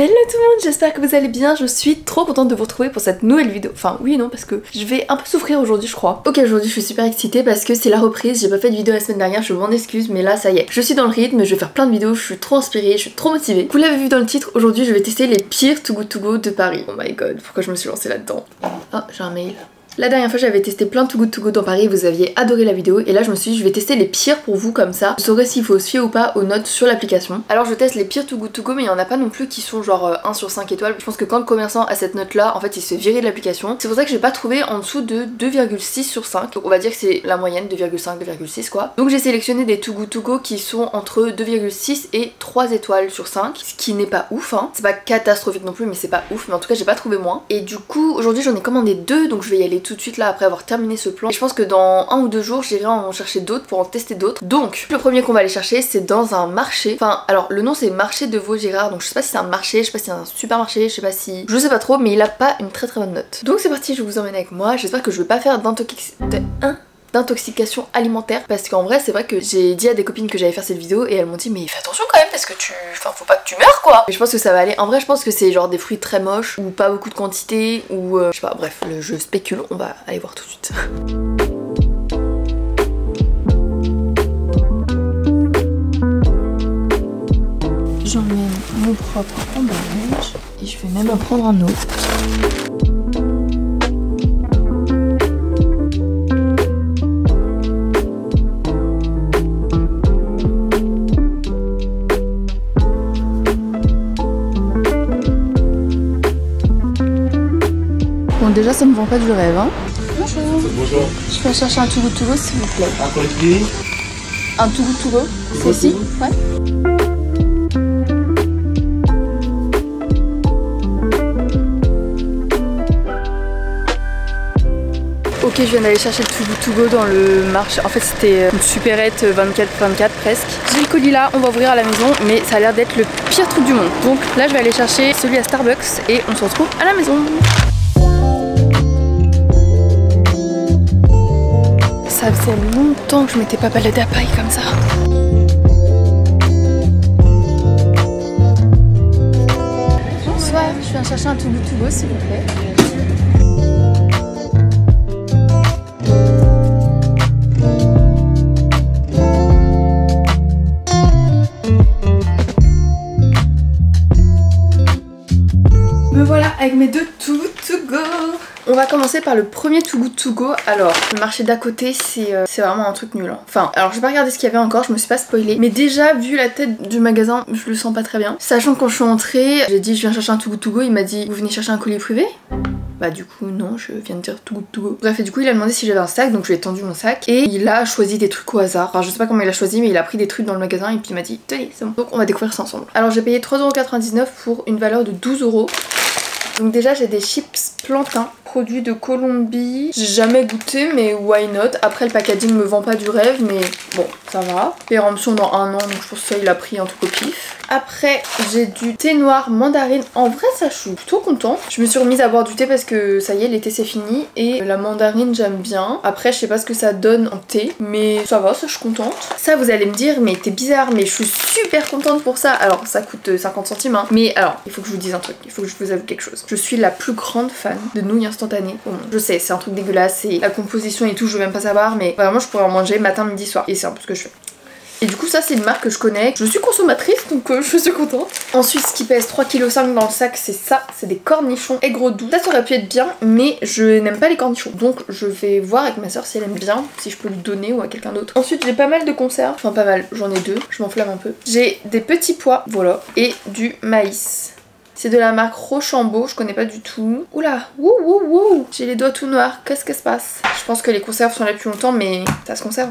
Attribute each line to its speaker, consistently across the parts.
Speaker 1: Hello tout le monde, j'espère que vous allez bien, je suis trop contente de vous retrouver pour cette nouvelle vidéo. Enfin oui et non parce que je vais un peu souffrir aujourd'hui je crois. Ok, aujourd'hui je suis super excitée parce que c'est la reprise, j'ai pas fait de vidéo la semaine dernière, je m'en excuse mais là ça y est. Je suis dans le rythme, je vais faire plein de vidéos, je suis trop inspirée, je suis trop motivée. Vous l'avez vu dans le titre, aujourd'hui je vais tester les pires Too Good To Go de Paris. Oh my god, pourquoi je me suis lancée là-dedans? Oh, j'ai un mail. La dernière fois j'avais testé plein de Too Good To Go dans Paris, vous aviez adoré la vidéo et là je me suis dit je vais tester les pires pour vous comme ça. Vous saurez s'il faut se fier ou pas aux notes sur l'application. Alors je teste les pires Too Good To Go mais il y en a pas non plus qui sont genre 1 sur 5 étoiles. Je pense que quand le commerçant a cette note là, en fait il se fait virer de l'application. C'est pour ça que j'ai pas trouvé en dessous de 2,6 sur 5. Donc on va dire que c'est la moyenne, 2,5, 2,6 quoi. Donc j'ai sélectionné des Too Good To Go qui sont entre 2,6 et 3 étoiles sur 5. Ce qui n'est pas ouf hein. C'est pas catastrophique non plus mais c'est pas ouf. Mais en tout cas j'ai pas trouvé moins. Et du coup aujourd'hui j'en ai commandé 2 donc je vais y aller tout de suite là après avoir terminé ce plan et je pense que dans 1 ou 2 jours j'irai en chercher d'autres pour en tester d'autres. Donc le premier qu'on va aller chercher c'est dans un marché, enfin alors le nom c'est marché de Vaugirard, donc je sais pas si c'est un marché, je sais pas si c'est un supermarché, je sais pas si... je sais pas trop mais il a pas une très bonne note. Donc c'est parti, je vous emmène avec moi, j'espère que je vais pas faire d'intoxication alimentaire parce qu'en vrai c'est vrai que j'ai dit à des copines que j'allais faire cette vidéo et elles m'ont dit mais fais attention quand même parce que tu... enfin faut pas que tu meurs quoi. Et je pense que ça va aller, en vrai je pense que c'est genre des fruits très moches ou pas beaucoup de quantité ou je sais pas, bref je spécule, on va aller voir tout de suite. J'emmène mon propre emballage et je vais même en prendre un autre. Bon déjà ça me vend pas du rêve hein. Bonjour. Bonjour. Je vais chercher un Too Good To Go s'il vous plaît. Un collier. Un Too Good To Go. C'est ici? Ouais. Ok, je viens d'aller chercher le Too Good To Go dans le marché. En fait c'était une supérette 24/24 presque. J'ai le colis là, on va ouvrir à la maison mais ça a l'air d'être le pire truc du monde. Donc là je vais aller chercher celui à Starbucks et on se retrouve à la maison. Ça faisait longtemps que je m'étais pas baladée à Paris comme ça. Bonsoir, je viens chercher un Too Good To Go s'il vous plaît. Me voilà avec mes 2 Too Good To Go. On va commencer par le premier Too Good To Go. Alors, le marché d'à côté, c'est vraiment un truc nul. Hein. Enfin, alors je vais pas regarder ce qu'il y avait encore, je me suis pas spoilée. Mais déjà, vu la tête du magasin, je le sens pas très bien. Sachant que quand je suis entrée, j'ai dit je viens chercher un Too Good To Go, il m'a dit vous venez chercher un colis privé? Bah du coup non, je viens de dire Too Good To Go. Bref, et du coup il a demandé si j'avais un sac, donc je lui ai tendu mon sac. Et il a choisi des trucs au hasard. Enfin je sais pas comment il a choisi mais il a pris des trucs dans le magasin et puis il m'a dit tenez c'est bon. Donc on va découvrir ça ensemble. Alors j'ai payé 3,99€ pour une valeur de 12€. Donc déjà j'ai des chips plantain, produits de Colombie. J'ai jamais goûté mais why not. Après le packaging me vend pas du rêve mais bon ça va. Péremption dans 1 an donc je pense que ça il a pris un truc au pif. Après j'ai du thé noir mandarine. En vrai ça je suis plutôt contente. Je me suis remise à boire du thé parce que ça y est l'été c'est fini. Et la mandarine j'aime bien. Après je sais pas ce que ça donne en thé mais ça va, ça je suis contente. Ça vous allez me dire mais t'es bizarre mais je suis super contente pour ça. Alors ça coûte 50 centimes hein. Mais alors il faut que je vous dise un truc, il faut que je vous avoue quelque chose. Je suis la plus grande fan de nouilles instantanées au monde. Je sais c'est un truc dégueulasse, c'est la composition et tout je veux même pas savoir mais vraiment je pourrais en manger matin, midi, soir. Et c'est un peu ce que je fais. Et du coup ça c'est une marque que je connais, je suis consommatrice donc je suis contente. Ensuite ce qui pèse 3,5 kg dans le sac c'est ça, c'est des cornichons aigre doux. Ça aurait pu être bien mais je n'aime pas les cornichons. Donc je vais voir avec ma soeur si elle aime bien, si je peux lui donner ou à quelqu'un d'autre. Ensuite j'ai pas mal de conserves, enfin pas mal, j'en ai 2, je m'enflamme un peu. J'ai des petits pois, voilà, et du maïs. C'est de la marque Rochambeau, je connais pas du tout. Oula, wouh wouh wouh, j'ai les doigts tout noirs, qu'est-ce qui se passe? Je pense que les conserves sont là depuis longtemps mais ça se conserve.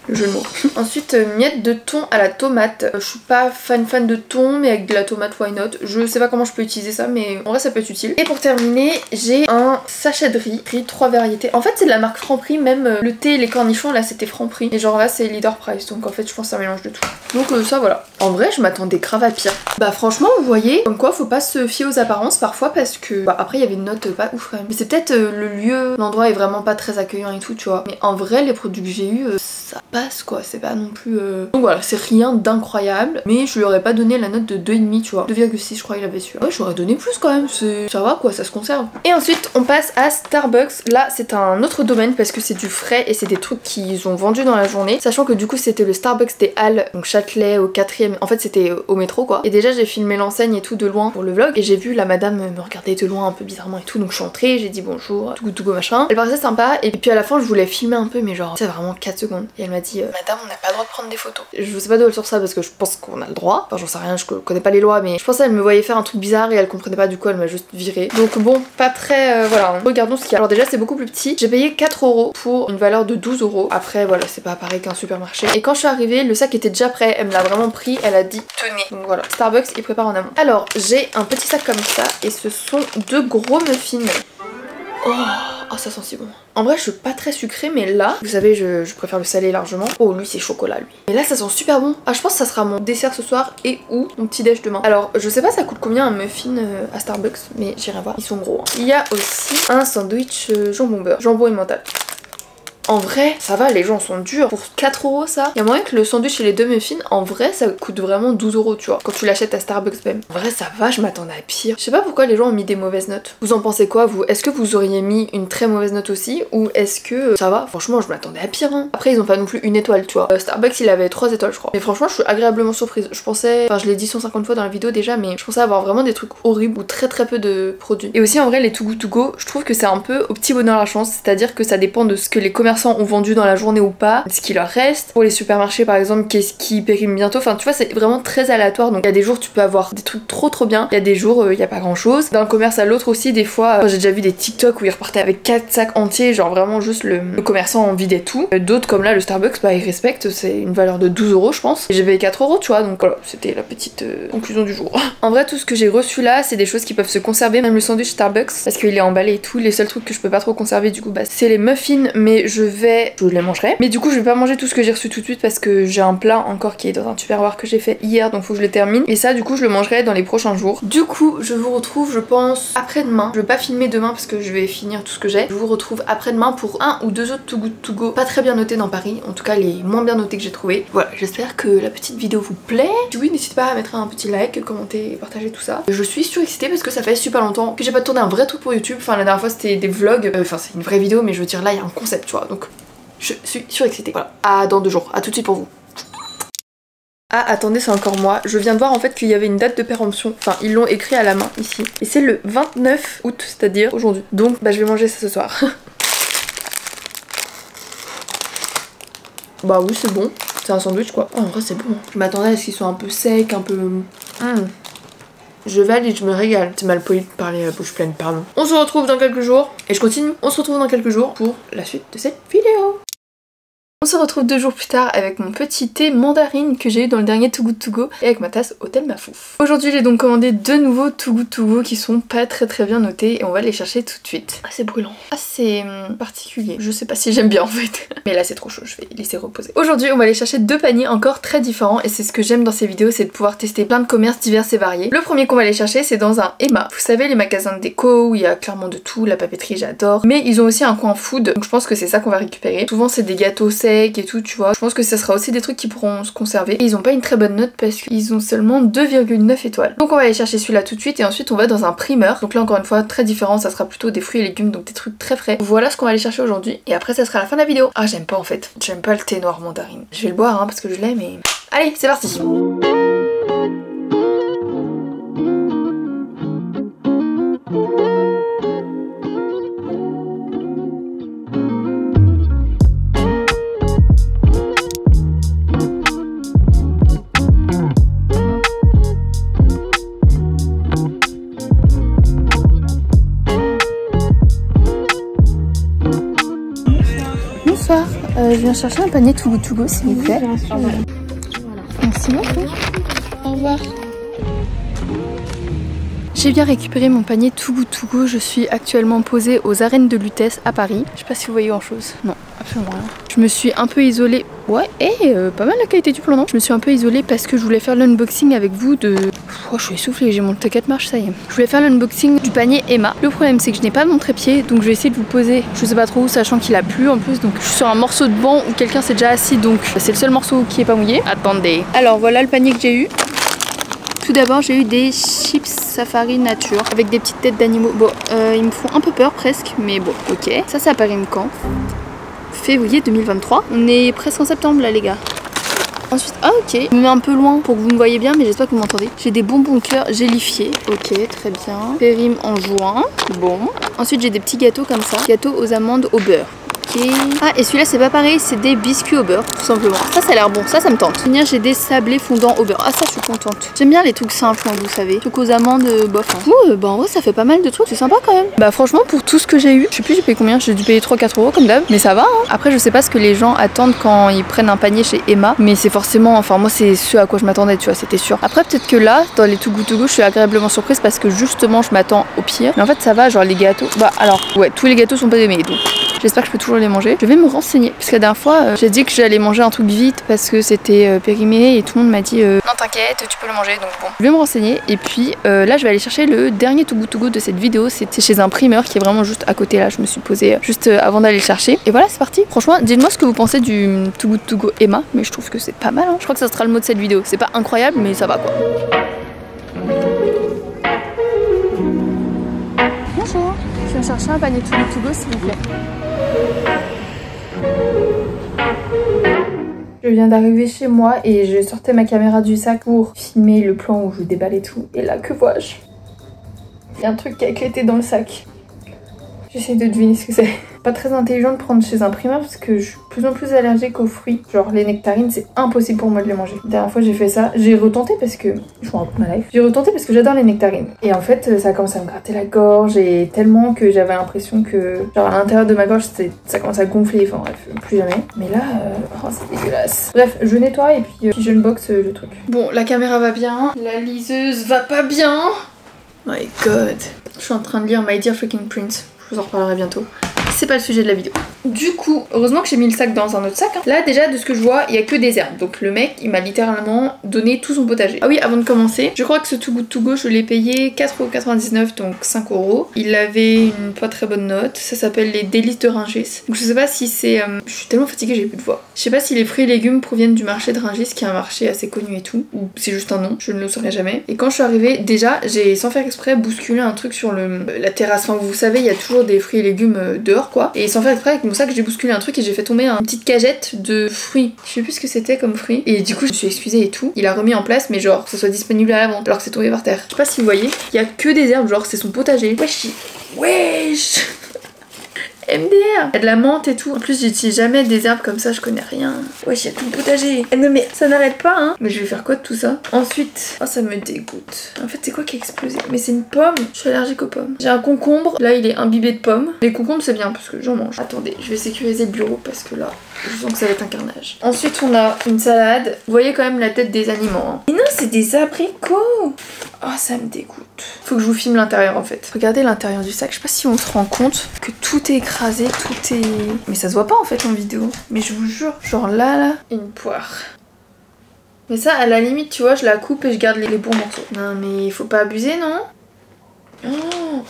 Speaker 1: Le jeu de mots. Ensuite miettes de thon à la tomate. Je suis pas fan de thon mais avec de la tomate why not. Je sais pas comment je peux utiliser ça mais en vrai ça peut être utile. Et pour terminer j'ai un sachet de riz, 3 variétés. En fait c'est de la marque Franprix, même le thé et les cornichons là c'était Franprix. Et genre là c'est Leader Price donc en fait je pense que c'est un mélange de tout. Donc ça voilà. En vrai je m'attendais grave à pire. Bah franchement vous voyez comme quoi faut pas se fier aux apparences parfois parce que bah, après il y avait une note pas ouf quand même. Mais c'est peut-être le lieu, l'endroit est vraiment pas très accueillant et tout tu vois. Mais en vrai les produits que j'ai eu ça passe quoi, c'est pas non plus... Donc voilà, c'est rien d'incroyable, mais je lui aurais pas donné la note de 2,5 tu vois. 2,6 je crois il avait su. Ouais, j'aurais donné plus quand même, ça va quoi, ça se conserve. Et ensuite on passe à Starbucks. Là c'est un autre domaine parce que c'est du frais et c'est des trucs qu'ils ont vendus dans la journée. Sachant que du coup c'était le Starbucks des Halles, donc Châtelet au 4ème, en fait c'était au métro quoi. Et déjà j'ai filmé l'enseigne et tout de loin pour le vlog et j'ai vu la madame me regarder de loin un peu bizarrement et tout, donc je suis entrée, j'ai dit bonjour, tout go machin. Elle paraissait sympa et puis à la fin je voulais filmer un peu mais genre c'est vraiment 4 secondes. Et elle m'a dit madame on n'a pas le droit de prendre des photos. Je sais pas d'où elle sort ça parce que je pense qu'on a le droit. Enfin j'en sais rien, je connais pas les lois mais je pensais qu'elle me voyait faire un truc bizarre et elle comprenait pas, du coup elle m'a juste viré. Donc bon, pas très... voilà, regardons ce qu'il y a. Alors déjà c'est beaucoup plus petit. J'ai payé 4 € pour une valeur de 12 €. Après voilà, c'est pas pareil qu'un supermarché. Et quand je suis arrivée, le sac était déjà prêt. Elle me l'a vraiment pris, elle a dit tenez. Donc voilà, Starbucks il prépare en amont. Alors j'ai un petit sac comme ça et ce sont 2 gros muffins. Oh, ça sent si bon. En vrai je suis pas très sucrée mais là, vous savez je préfère le salé largement. Oh lui c'est chocolat lui. Et là ça sent super bon. Ah je pense que ça sera mon dessert ce soir et ou mon petit déj demain. Alors je sais pas ça coûte combien un muffin à Starbucks mais j'irai voir. Ils sont gros. Hein. Il y a aussi un sandwich jambon beurre, jambon emmental. En vrai, ça va, les gens sont durs. Pour 4 € ça, il y a moyen que le sandwich et les 2 muffins, en vrai, ça coûte vraiment 12 € tu vois. Quand tu l'achètes à Starbucks même. En vrai, ça va, je m'attendais à pire. Je sais pas pourquoi les gens ont mis des mauvaises notes. Vous en pensez quoi vous? Est-ce que vous auriez mis une très mauvaise note aussi? Ou est-ce que ça va? Franchement, je m'attendais à pire. Hein. Après, ils ont pas non plus une étoile, tu vois. Starbucks, il avait 3 étoiles, je crois. Mais franchement, je suis agréablement surprise. Je pensais, enfin, je l'ai dit 150 fois dans la vidéo déjà, mais je pensais avoir vraiment des trucs horribles ou très peu de produits. Et aussi, en vrai, les Too Good To Go, je trouve que c'est un peu au petit bonheur la chance. C'est-à-dire que ça dépend de ce que les commerçants ont vendu dans la journée ou pas, ce qui leur reste. Pour les supermarchés par exemple, qu'est-ce qui périme bientôt, enfin tu vois c'est vraiment très aléatoire, donc il y a des jours tu peux avoir des trucs trop bien, il y a des jours il y a pas grand chose. D'un commerce à l'autre aussi des fois, j'ai déjà vu des TikTok où ils repartaient avec 4 sacs entiers, genre vraiment juste le commerçant en vidait tout. D'autres comme là le Starbucks, bah ils respectent, c'est une valeur de 12 € je pense. Et j'ai payé 4 € tu vois, donc voilà, c'était la petite conclusion du jour. En vrai tout ce que j'ai reçu là c'est des choses qui peuvent se conserver, même le sandwich Starbucks parce qu'il est emballé et tout. Les seuls trucs que je peux pas trop conserver du coup bah c'est les muffins, mais je les mangerai. Mais du coup je vais pas manger tout ce que j'ai reçu tout de suite parce que j'ai un plat encore qui est dans un tupperware que j'ai fait hier, donc faut que je le termine. Et ça du coup je le mangerai dans les prochains jours. Du coup je vous retrouve je pense après-demain. Je vais pas filmer demain parce que je vais finir tout ce que j'ai. Je vous retrouve après-demain pour un ou deux autres Too Good To Go pas très bien notés dans Paris. En tout cas les moins bien notés que j'ai trouvé. Voilà, j'espère que la petite vidéo vous plaît. Si oui, n'hésitez pas à mettre un petit like, commenter, partager tout ça. Je suis surexcitée parce que ça fait super longtemps que j'ai pas tourné un vrai truc pour YouTube. Enfin la dernière fois c'était des vlogs, enfin c'est une vraie vidéo mais je veux dire là il y a un concept tu vois, donc je suis surexcitée. Voilà, à dans 2 jours, à tout de suite pour vous. Ah attendez, c'est encore moi. Je viens de voir en fait qu'il y avait une date de péremption. Enfin ils l'ont écrit à la main ici. Et c'est le 29 août, c'est-à-dire aujourd'hui. Donc bah je vais manger ça ce soir. Bah oui c'est bon. C'est un sandwich quoi. Oh, en vrai c'est bon. Je m'attendais à ce qu'ils soient un peu secs, un peu... Je valide, je me régale. C'est mal poli de parler à la bouche pleine, pardon. On se retrouve dans quelques jours. Et je continue. On se retrouve dans quelques jours pour la suite de cette vidéo. On se retrouve 2 jours plus tard avec mon petit thé mandarine que j'ai eu dans le dernier Too Good To Go et avec ma tasse Hôtel Mafouf. Aujourd'hui j'ai donc commandé 2 nouveaux Too Good To Go qui sont pas très bien notés et on va les chercher tout de suite. Ah c'est brûlant, assez particulier, je sais pas si j'aime bien en fait. Mais là c'est trop chaud, je vais laisser reposer. Aujourd'hui on va aller chercher 2 paniers encore très différents et c'est ce que j'aime dans ces vidéos, c'est de pouvoir tester plein de commerces divers et variés. Le premier qu'on va aller chercher c'est dans un Emma. Vous savez les magasins de déco où il y a clairement de tout, la papeterie j'adore. Mais ils ont aussi un coin food, donc je pense que c'est ça qu'on va récupérer. Souvent c'est des gâteaux secs et tout tu vois, je pense que ça sera aussi des trucs qui pourront se conserver. Et ils ont pas une très bonne note parce qu'ils ont seulement 2,9 étoiles. Donc on va aller chercher celui-là tout de suite et ensuite on va dans un primeur. Donc là encore une fois très différent, ça sera plutôt des fruits et légumes, donc des trucs très frais. Voilà ce qu'on va aller chercher aujourd'hui et après ça sera la fin de la vidéo. Ah j'aime pas en fait, j'aime pas le thé noir mandarine. Je vais le boire hein, parce que je l'aime mais... Allez c'est parti. Bonsoir, je viens chercher un panier Too Good To Go s'il vous plaît. Merci beaucoup. Au revoir. J'ai bien récupéré mon panier Too Good To Go. Je suis actuellement posée aux arènes de Lutèce à Paris. Je sais pas si vous voyez grand chose. Non, absolument rien. Je me suis un peu isolée. Ouais, et pas mal la qualité du plan, non? Je me suis un peu isolée parce que je voulais faire l'unboxing avec vous de... Oh, je suis essoufflée, j'ai mon T4 marche, ça y est. Je voulais faire l'unboxing du panier Emma. Le problème c'est que je n'ai pas mon trépied, donc je vais essayer de vous poser, je sais pas trop où, sachant qu'il a plu en plus, donc je suis sur un morceau de banc où quelqu'un s'est déjà assis, donc c'est le seul morceau qui est pas mouillé. Attendez. Alors voilà le panier que j'ai eu. Tout d'abord j'ai eu des chips safari nature avec des petites têtes d'animaux. Bon, ils me font un peu peur presque, mais bon, ok. Ça apparaît quand? Février 2023. On est presque en septembre là les gars. Ensuite, ah ok, je me mets un peu loin pour que vous me voyez bien, mais j'espère que vous m'entendez. J'ai des bonbons cœur gélifiés, ok, très bien. Périm en juin, bon. Ensuite j'ai des petits gâteaux comme ça, gâteaux aux amandes au beurre. Okay. Ah et celui-là c'est pas pareil, c'est des biscuits au beurre tout simplement. Ça a l'air bon, ça me tente. Finir j'ai des sablés fondants au beurre. Ah ça je suis contente. J'aime bien les trucs simples vous savez. Trucs aux amandes bof. Hein. Bah en vrai ça fait pas mal de trucs, c'est sympa quand même. Bah franchement pour tout ce que j'ai eu, je sais plus j'ai payé combien, j'ai dû payer 3-4 euros comme d'hab. Mais ça va hein. Après je sais pas ce que les gens attendent quand ils prennent un panier chez Emma. Mais c'est forcément, enfin moi c'est ce à quoi je m'attendais tu vois, c'était sûr. Après peut-être que là dans les Too Good To Go je suis agréablement surprise parce que justement je m'attends au pire. Mais en fait ça va, genre les gâteaux, bah alors ouais tous les gâteaux sont pas aimés donc j'espère que je peux toujours les manger. Je vais me renseigner parce que la dernière fois j'ai dit que j'allais manger un truc vite parce que c'était périmé et tout le monde m'a dit non t'inquiète tu peux le manger donc bon. Je vais me renseigner et puis là je vais aller chercher le dernier Too Good To Go de cette vidéo. C'était chez un primeur qui est vraiment juste à côté là. Je me suis posée juste avant d'aller le chercher et voilà c'est parti. Franchement dites-moi ce que vous pensez du Too Good To Go Emma, mais je trouve que c'est pas mal hein. Je crois que ça sera le mot de cette vidéo. C'est pas incroyable mais ça va quoi. Bonjour, je viens chercher un panier Too Good To Go s'il vous plaît. Je viens d'arriver chez moi et je sortais ma caméra du sac pour filmer le plan où je déballe et tout. Et là, que vois-je? Il y a un truc qui a éclaté dans le sac. J'essaie de deviner ce que c'est. Pas très intelligent de prendre chez un primeur parce que je suis de plus en plus allergique aux fruits. Genre les nectarines, c'est impossible pour moi de les manger. La dernière fois j'ai fait ça, j'ai retenté parce que... Je me raconte ma life. J'ai retenté parce que j'adore les nectarines. Et en fait ça commence à me gratter la gorge et tellement que j'avais l'impression que... Genre à l'intérieur de ma gorge ça commence à gonfler, enfin bref, plus jamais. Mais là, oh c'est dégueulasse. Bref, je nettoie et puis je unbox le truc. Bon, la caméra va bien, la liseuse va pas bien. My god. Je suis en train de lire My Dear Freaking Prince. Je vous en reparlerai bientôt. C'est pas le sujet de la vidéo. Du coup, heureusement que j'ai mis le sac dans un autre sac. Hein. Là déjà de ce que je vois, il y a que des herbes. Donc le mec, il m'a littéralement donné tout son potager. Ah oui, avant de commencer, je crois que ce Too Good To Go, je l'ai payé 4,99€, donc 5 €. Il avait une pas très bonne note. Ça s'appelle les délices de Rungis. Donc je sais pas si c'est... Je suis tellement fatiguée, j'ai plus de voix. Je sais pas si les fruits et légumes proviennent du marché de Rungis, qui est un marché assez connu et tout. Ou c'est juste un nom, je ne le saurais jamais. Et quand je suis arrivée, déjà, j'ai sans faire exprès bousculé un truc sur la terrasse. Enfin vous savez, il y a toujours des fruits et légumes dehors quoi. Et sans faire exprès avec mon sac, j'ai bousculé un truc et j'ai fait tomber une petite cagette de fruits. Je sais plus ce que c'était comme fruits. Et du coup, je me suis excusée et tout. Il a remis en place, mais genre que ce soit disponible à la vente alors que c'est tombé par terre. Je sais pas si vous voyez, il y a que des herbes, genre c'est son potager. Wesh, wesh. MDR. Il y a de la menthe et tout. En plus, j'utilise jamais des herbes comme ça, je connais rien. Wesh, il y a tout le potager. Non mais ça n'arrête pas hein. Mais je vais faire quoi de tout ça? Ensuite, oh ça me dégoûte. En fait, c'est quoi qui a explosé? Mais c'est une pomme. Je suis allergique aux pommes. J'ai un concombre. Là, il est imbibé de pommes. Les concombres, c'est bien parce que j'en mange. Attendez, je vais sécuriser le bureau parce que là, je sens que ça va être un carnage. Ensuite, on a une salade. Vous voyez quand même la tête des animaux. Hein. Mais non, c'est des abricots. Oh, ça me dégoûte. Faut que je vous filme l'intérieur en fait. Regardez l'intérieur du sac. Je sais pas si on se rend compte que tout est écrasé, tout est... Mais ça se voit pas en fait en vidéo. Mais je vous jure, genre là, une poire. Mais ça, à la limite, tu vois, je la coupe et je garde les bons morceaux. Non mais il faut pas abuser, non?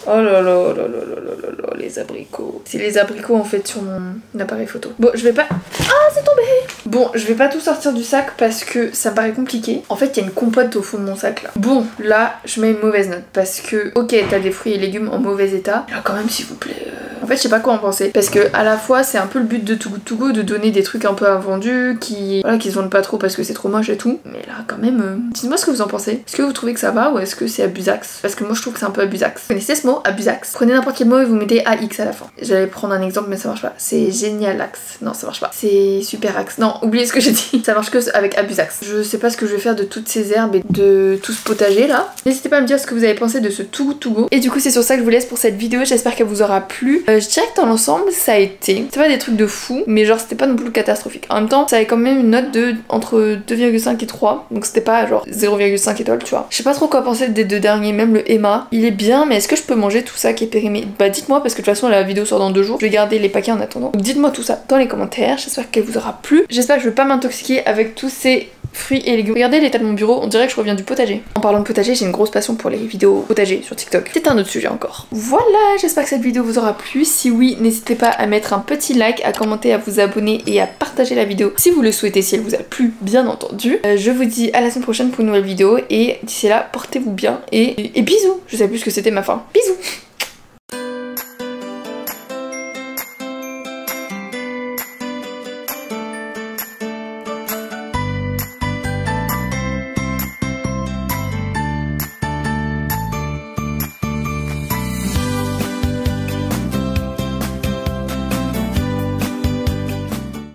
Speaker 1: Oh là là là là là là, les abricots. C'est les abricots en fait sur mon appareil photo. Bon, je vais pas... Ah, c'est tombé! Bon, je vais pas tout sortir du sac parce que ça me paraît compliqué. En fait, il y a une compote au fond de mon sac là. Bon, là, je mets une mauvaise note parce que, ok, t'as des fruits et légumes en mauvais état. Là, quand même, s'il vous plaît... En fait, je sais pas quoi en penser. Parce que, à la fois, c'est un peu le but de Too Good To Go de donner des trucs un peu invendus qui... Voilà, qui se vendent pas trop parce que c'est trop moche et tout. Mais là, quand même... Dites-moi ce que vous en pensez. Est-ce que vous trouvez que ça va ou est-ce que c'est abusax? Parce que moi, je trouve que c'est un peu abusax. Vous connaissez ce mot? Abusax. Prenez n'importe quel mot et vous mettez AX à la fin. J'allais prendre un exemple, mais ça marche pas. C'est génialax. Non, ça marche pas. C'est superax. Non, oubliez ce que j'ai dit. Ça marche que avec abusax. Je sais pas ce que je vais faire de toutes ces herbes et de tout ce potager là. N'hésitez pas à me dire ce que vous avez pensé de ce Too Good To Go. Et du coup, c'est sur ça que je vous laisse pour cette vidéo. J'espère qu'elle vous aura plu. Je dirais que dans l'ensemble ça a été, c'est pas des trucs de fou, mais genre c'était pas non plus catastrophique. En même temps ça avait quand même une note de entre 2,5 et 3, donc c'était pas genre 0,5 étoiles, tu vois. Je sais pas trop quoi penser des deux derniers, même le Emma, il est bien, mais est-ce que je peux manger tout ça qui est périmé? Bah dites-moi, parce que de toute façon la vidéo sort dans 2 jours, je vais garder les paquets en attendant. Donc dites-moi tout ça dans les commentaires, j'espère qu'elle vous aura plu. J'espère que je vais pas m'intoxiquer avec tous ces fruits et légumes. Regardez l'état de mon bureau, on dirait que je reviens du potager. En parlant de potager, j'ai une grosse passion pour les vidéos potager sur TikTok. C'est un autre sujet encore. Voilà, j'espère que cette vidéo vous aura plu. Si oui, n'hésitez pas à mettre un petit like, à commenter, à vous abonner et à partager la vidéo si vous le souhaitez, si elle vous a plu, bien entendu. Je vous dis à la semaine prochaine pour une nouvelle vidéo et d'ici là, portez-vous bien et bisous. Je sais plus ce que c'était ma fin. Bisous.